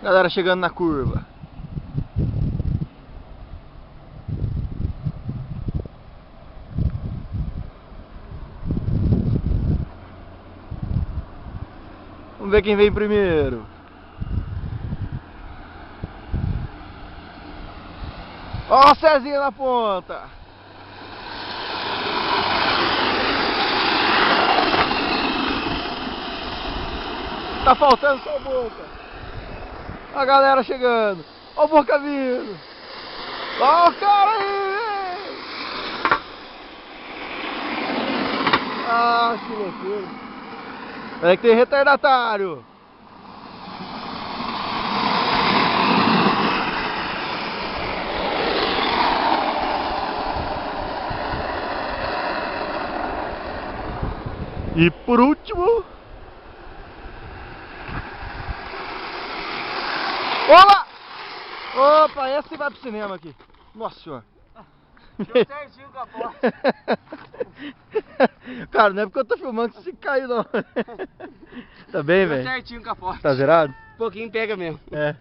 Galera chegando na curva. Vamos ver quem vem primeiro. Ó, o Cezinha na ponta. Tá faltando só o Boca. Ó a galera chegando. Ó o Boca vindo. Ó o cara aí, vem. Ah, que loucura. É que tem retardatário. E por último... Olá! Opa, esse vai pro cinema aqui. Nossa senhora. Deu certinho com a porta. Cara, não é porque eu tô filmando que você caiu não. Tá bem, velho? Deu certinho com a porta. Tá zerado? Um pouquinho pega mesmo. É.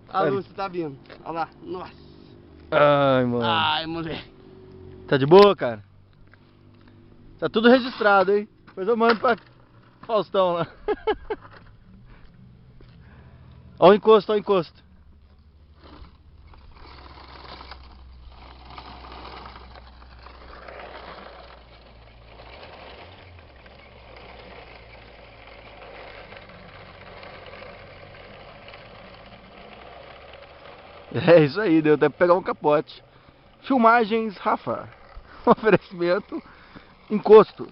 A luz tá vindo. Olha lá. Nossa. Ai, mano. Ai, moleque. Tá de boa, cara? Tá tudo registrado, hein? Depois eu mando pra Faustão lá. Ó o encosto, ó o encosto. É isso aí, deu até pra pegar um capote. Filmagens Rafa. Oferecimento encosto.